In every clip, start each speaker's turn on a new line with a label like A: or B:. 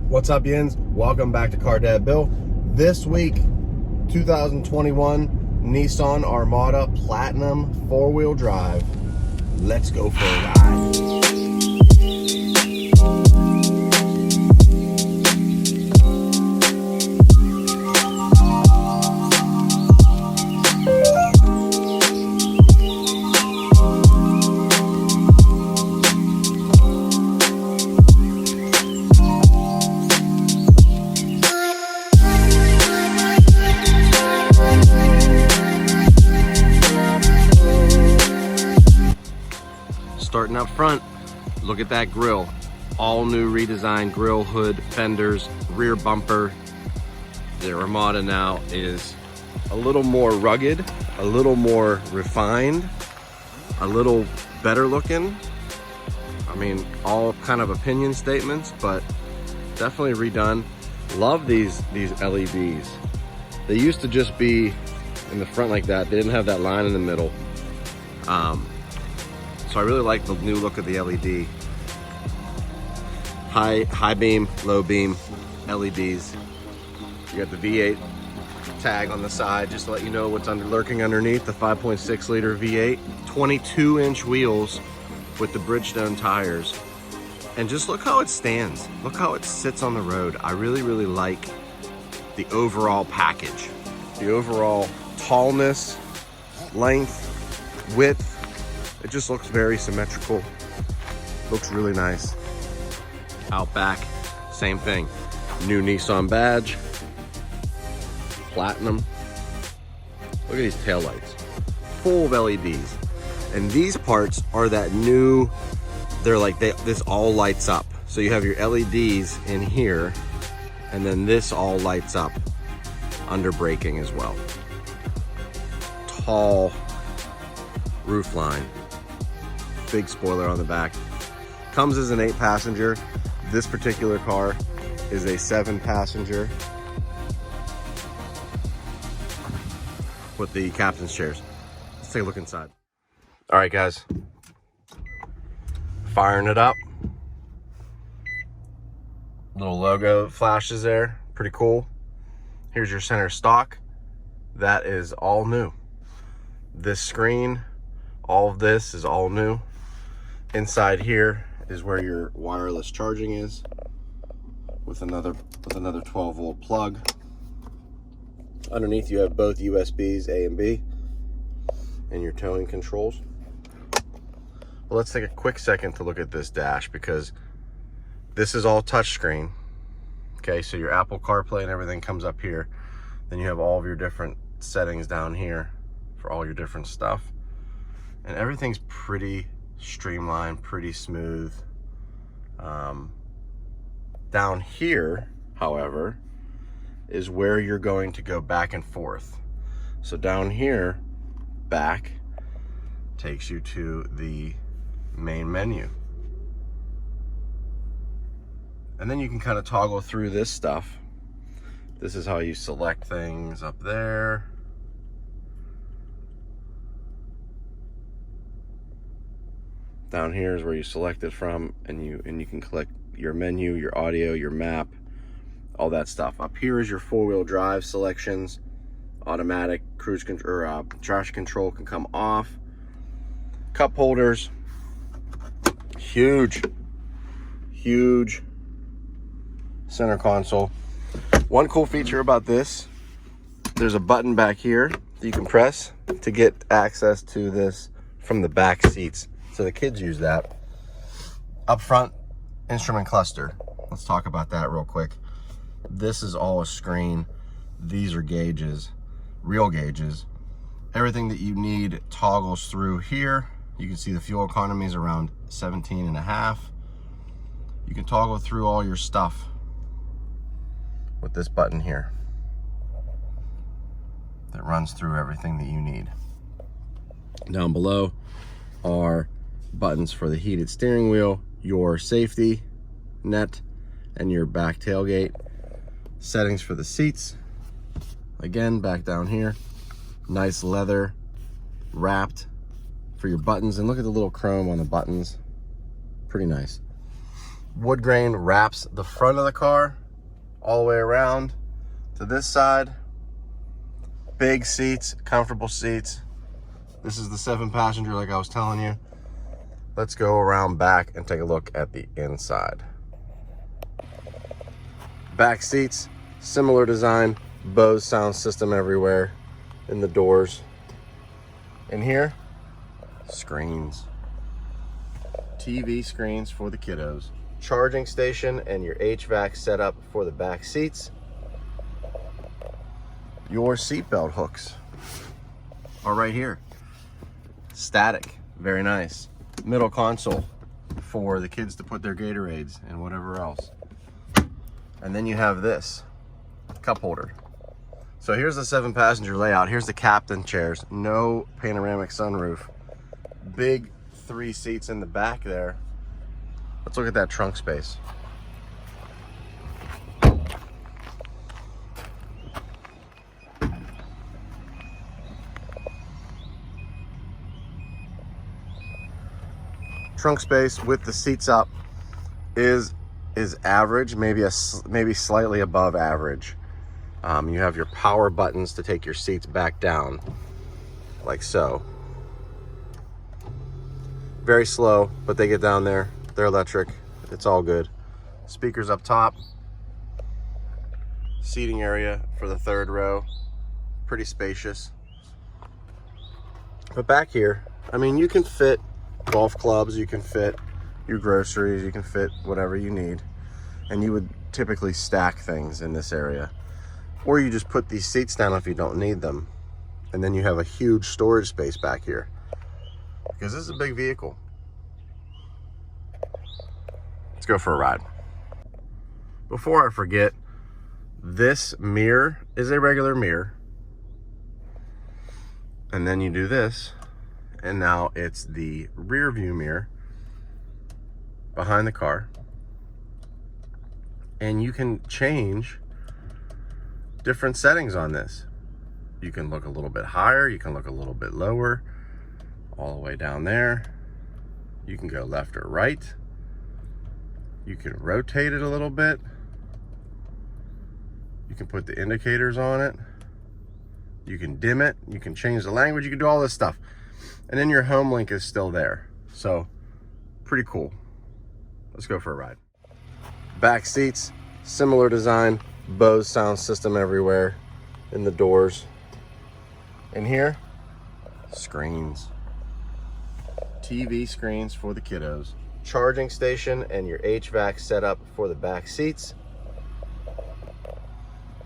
A: What's up, yinz? Welcome back to CarDadBill. This week, 2021 Nissan Armada Platinum 4-wheel drive. Let's go for a ride. Starting up front, look at that grille. All new redesigned grille, hood, fenders, rear bumper. The Armada now is a little more rugged, a little more refined, a little better looking. I mean, all kind of opinion statements, but definitely redone. Love these LEDs. They used to just be in the front like that. They didn't have that line in the middle. So I really like the new look of the LED. High beam, low beam LEDs. You got the V8 tag on the side just to let you know what's lurking underneath. The 5.6 liter V8, 22-inch wheels with the Bridgestone tires. And just look how it stands. Look how it sits on the road. I really like the overall package. The overall tallness, length, width. It just looks very symmetrical. Looks really nice. Out back, same thing. New Nissan badge. Platinum. Look at these taillights. Full of LEDs. And these parts are that new, they're like, this all lights up. So you have your LEDs in here, and then this all lights up under braking as well. Tall roof line. Big spoiler on the back. Comes as an 8-passenger. This particular car is a 7-passenger with the captain's chairs. Let's take a look inside. All right, guys. Firing it up. Little logo flashes there. Pretty cool. Here's your center stock. That is all new. This screen, all of this is all new. Inside here is where your wireless charging is with another 12-volt plug. Underneath you have both USBs A and B and your towing controls. Well, let's take a quick second to look at this dash because this is all touchscreen. Okay, so your Apple CarPlay and everything comes up here. Then you have all of your different settings down here for all your different stuff. And everything's pretty streamlined, pretty smooth. Down here, however, is where you're going to go back and forth. So down here, back, takes you to the main menu. And then you can kind of toggle through this stuff. This is how you select things up there. Down here is where you select it from, and you can collect your menu, your audio, your map, all that stuff. Up here is your 4-wheel drive selections. Automatic cruise control, or traction control can come off. Cup holders. Huge center console. One cool feature about this, there's a button back here that you can press to get access to this from the back seats. So the kids use that. Up front, instrument cluster. Let's talk about that real quick. This is all a screen. These are gauges, real gauges. Everything that you need toggles through here. You can see the fuel economy is around 17.5. You can toggle through all your stuff with this button here that runs through everything that you need. Down below are buttons for the heated steering wheel, your safety net, and your back tailgate. Settings for the seats. Again, back down here, nice leather wrapped for your buttons. And look at the little chrome on the buttons. Pretty nice. Wood grain wraps the front of the car all the way around to this side. Big seats, comfortable seats. This is the 7-passenger like I was telling you. Let's go around back and take a look at the inside. Back seats, similar design, Bose sound system everywhere in the doors. In here, screens. TV screens for the kiddos. Charging station and your HVAC setup for the back seats. Your seatbelt hooks are right here. Static, very nice. Middle console for the kids to put their Gatorades and whatever else. And then you have this cup holder. So here's the 7-passenger layout. Here's the captain chairs, no panoramic sunroof. Big 3 seats in the back there. Let's look at that trunk space. Trunk space with the seats up is average, maybe slightly above average. You have your power buttons to take your seats back down, like so. Very slow, but they get down there. They're electric. It's all good. Speakers up top. Seating area for the 3rd row. Pretty spacious. But back here, I mean, you can fit golf clubs, you can fit your groceries, you can fit whatever you need. And you would typically stack things in this area. Or you just put these seats down if you don't need them. And then you have a huge storage space back here. Because this is a big vehicle. Let's go for a ride. Before I forget, this mirror is a regular mirror. And then you do this, and now it's the rear view mirror behind the car. And you can change different settings on this. You can look a little bit higher, you can look a little bit lower, all the way down there. You can go left or right. You can rotate it a little bit. You can put the indicators on it. You can dim it. You can change the language. You can do all this stuff. And then your home link is still there. So pretty cool. Let's go for a ride. Back seats, similar design, Bose sound system everywhere in the doors. In here, screens. TV screens for the kiddos. Charging station and your HVAC setup for the back seats.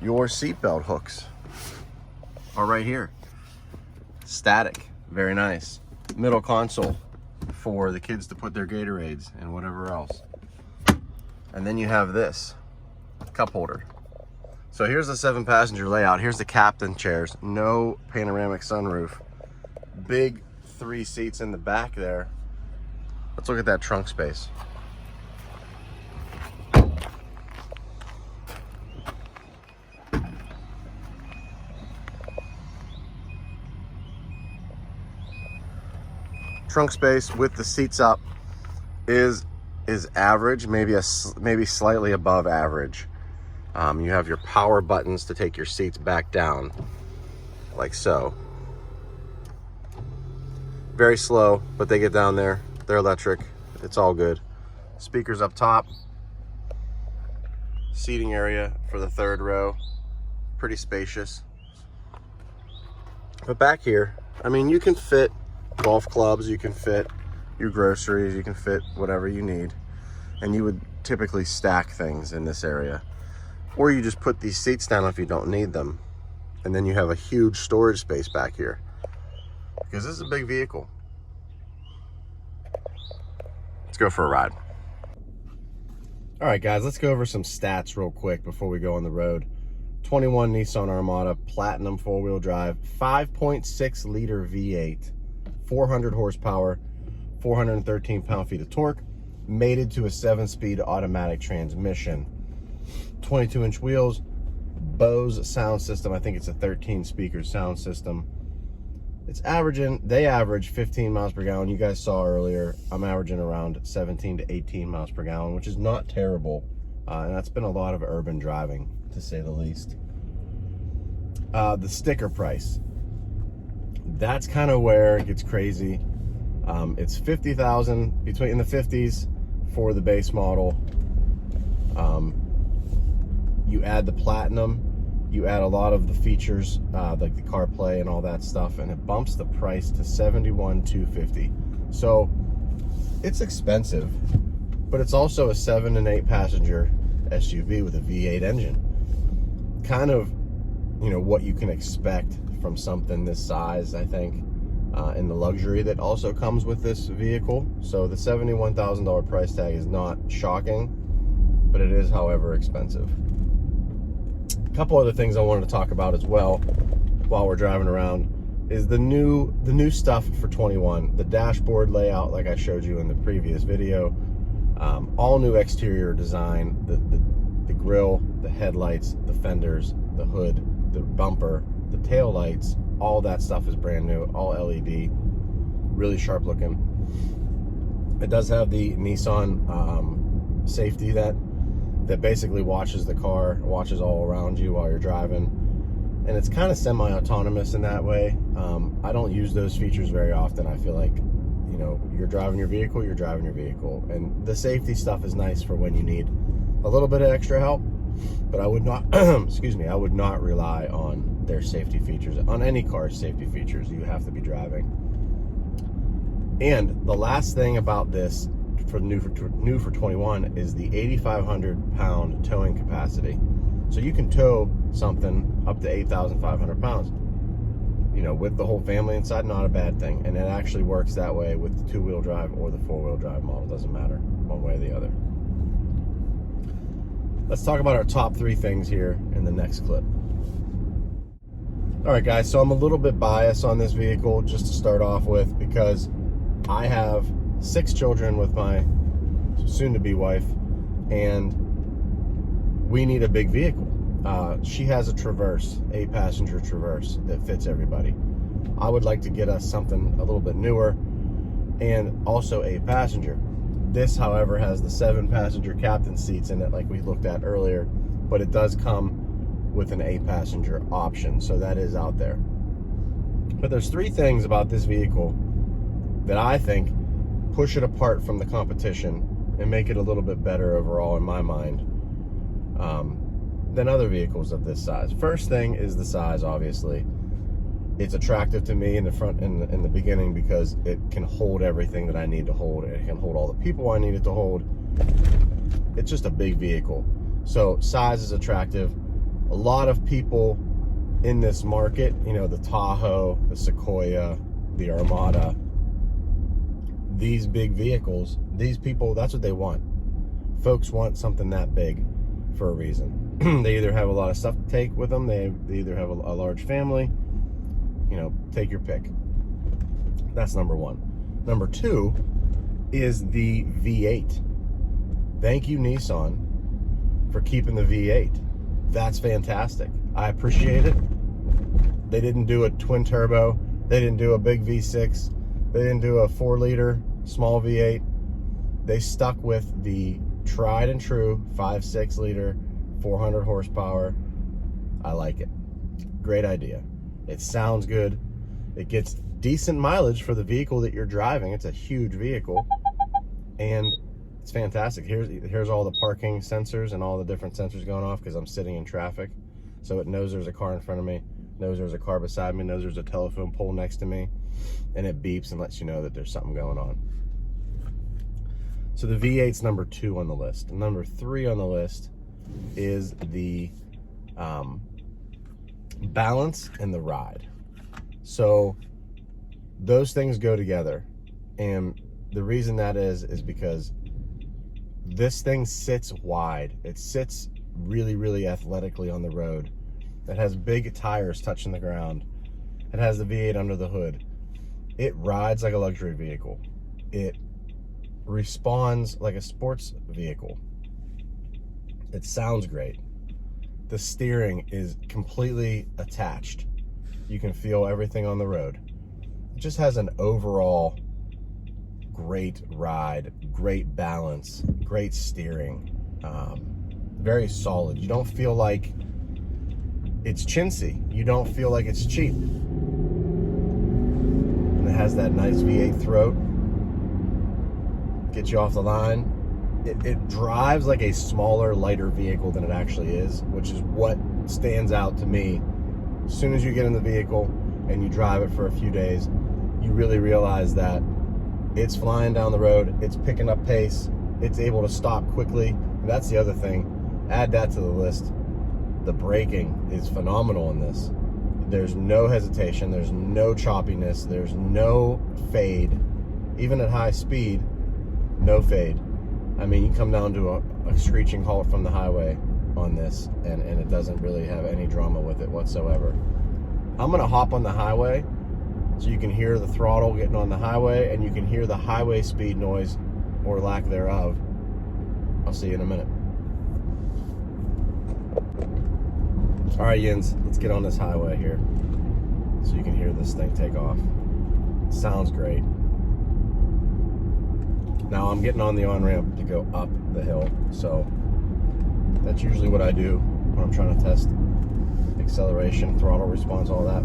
A: Your seatbelt hooks are right here. Static, very nice. Middle console for the kids to put their Gatorades and whatever else. And then you have this cup holder. So here's the 7-passenger layout. Here's the captain chairs, no panoramic sunroof. Big 3 seats in the back there. Let's look at that trunk space. Trunk space with the seats up is average, maybe slightly above average. You have your power buttons to take your seats back down, like so. Very slow, but they get down there. They're electric. It's all good. Speakers up top. Seating area for the 3rd row. Pretty spacious. But back here, I mean, you can fit golf clubs, you can fit your groceries, you can fit whatever you need. And you would typically stack things in this area. Or you just put these seats down if you don't need them. And then you have a huge storage space back here. Because this is a big vehicle. Let's go for a ride. All right, guys, let's go over some stats real quick before we go on the road. 21 Nissan Armada, Platinum 4-wheel drive, 5.6 liter V8, 400 horsepower, 413 pound-feet of torque, mated to a 7-speed automatic transmission. 22-inch wheels, Bose sound system. I think it's a 13 speaker sound system. It's averaging, they average 15 miles per gallon. You guys saw earlier, I'm averaging around 17 to 18 miles per gallon, which is not terrible. And that's been a lot of urban driving, to say the least. The sticker price, that's kind of where it gets crazy. It's $50,000, between in the 50s for the base model. You add the platinum, you add a lot of the features, like the CarPlay and all that stuff, and it bumps the price to $71,250. So it's expensive, but it's also a 7 and 8 passenger SUV with a V8 engine. Kind of, you know, what you can expect from something this size, I think, and the luxury that also comes with this vehicle. So the $71,000 price tag is not shocking, but it is, however, expensive. A couple other things I wanted to talk about as well while we're driving around is the new stuff for 21. The dashboard layout, like I showed you in the previous video, all new exterior design, the grille, the headlights, the fenders, the hood, the bumper, the tail lights, all that stuff is brand new, all LED, really sharp looking. It does have the Nissan safety that basically watches the car, watches all around you while you're driving, and it's kind of semi-autonomous in that way. I don't use those features very often. I feel like, you know, you're driving your vehicle, and the safety stuff is nice for when you need a little bit of extra help, but I would not excuse me, I would not rely on their safety features. On any car's safety features, you have to be driving. And the last thing about this for new for 21 is the 8,500 pound towing capacity. So you can tow something up to 8,500 pounds, you know, with the whole family inside. Not a bad thing, and it actually works that way with the 2-wheel drive or the 4-wheel drive model. Doesn't matter one way or the other. Let's talk about our top 3 things here in the next clip. All right, guys, so I'm a little bit biased on this vehicle just to start off with, because I have 6 children with my soon-to-be wife, and we need a big vehicle. She has a Traverse, 8-passenger Traverse that fits everybody. I would like to get us something a little bit newer and also 8-passenger. This, however, has the 7-passenger captain seats in it like we looked at earlier, but it does come with an 8-passenger option, so that is out there. But there's 3 things about this vehicle that I think push it apart from the competition and make it a little bit better overall in my mind than other vehicles of this size. First thing is the size. Obviously, it's attractive to me in the beginning because it can hold everything that I need to hold. It can hold all the people I need it to hold. It's just a big vehicle, so size is attractive. A lot of people in this market, you know, the Tahoe, the Sequoia, the Armada, these big vehicles, these people, that's what they want. Folks want something that big for a reason. They either have a lot of stuff to take with them, they either have a large family, you know, take your pick. That's number 1. Number 2 is the V8. Thank you, Nissan, for keeping the V8. That's fantastic. I appreciate it. They didn't do a twin turbo. They didn't do a big V6. They didn't do a 4-liter small V8. They stuck with the tried and true 5.6 liter, 400 horsepower. I like it. Great idea. It sounds good. It gets decent mileage for the vehicle that you're driving. It's a huge vehicle, and it's fantastic. Here's all the parking sensors and all the different sensors going off because I'm sitting in traffic. So it knows there's a car in front of me, knows there's a car beside me, knows there's a telephone pole next to me, and it beeps and lets you know that there's something going on. So the V8's number 2 on the list. Number 3 on the list is the balance and the ride. So those things go together, and the reason that is because this thing sits wide. It sits really, really athletically on the road. It has big tires touching the ground. It has the V8 under the hood. It rides like a luxury vehicle. It responds like a sports vehicle. It sounds great. The steering is completely attached. You can feel everything on the road. it just has an overall great ride, great balance, great steering, very solid. You don't feel like it's chintzy. You don't feel like it's cheap. And it has that nice V8 throat. Get you off the line. It drives like a smaller, lighter vehicle than it actually is, which is what stands out to me. As soon as you get in the vehicle and you drive it for a few days, you really realize that it's flying down the road, it's picking up pace, it's able to stop quickly. And that's the other thing. Add that to the list. The braking is phenomenal in this. There's no hesitation, there's no choppiness, there's no fade. Even at high speed, no fade. I mean, you come down to a screeching halt from the highway on this, and it doesn't really have any drama with it whatsoever. I'm gonna hop on the highway so you can hear the throttle getting on the highway, and you can hear the highway speed noise, or lack thereof. I'll see you in a minute. All right, Yins, let's get on this highway here so you can hear this thing take off. Sounds great. Now I'm getting on the on-ramp to go up the hill, so that's usually what I do when I'm trying to test acceleration, throttle response, all that.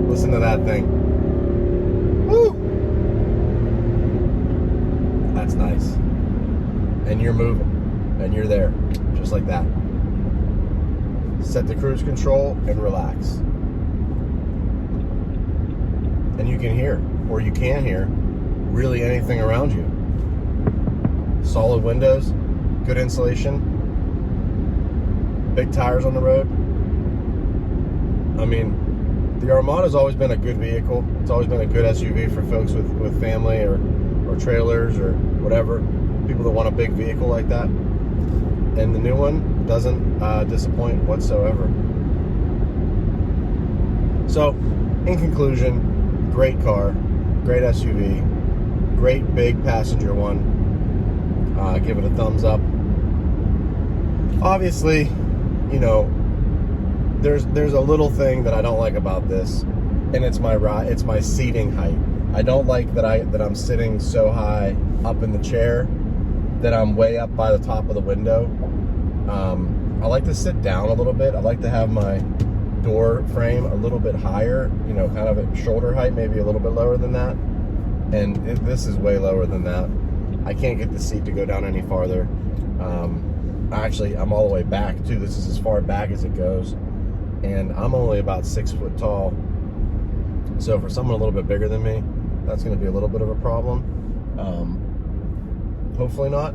A: Listen to that thing. Woo! That's nice. And you're moving, and you're there, just like that. Set the cruise control and relax. And you can hear, or you can hear, really anything around you. Solid windows, good insulation, big tires on the road. I mean, the Armada's always been a good vehicle. It's always been a good SUV for folks with family or trailers or whatever. People that want a big vehicle like that. And the new one doesn't disappoint whatsoever. So, in conclusion, great car, great SUV, great big passenger one. Give it a thumbs up. Obviously, you know, there's a little thing that I don't like about this, and it's my seating height. I don't like that I'm sitting so high up in the chair that I'm way up by the top of the window. I like to sit down a little bit. I like to have my door frame a little bit higher, you know, kind of at shoulder height, maybe a little bit lower than that. And this is way lower than that. I can't get the seat to go down any farther. Actually, I'm all the way back too. This is as far back as it goes. And I'm only about 6 foot tall. So for someone a little bit bigger than me, that's gonna be a little bit of a problem. Hopefully not.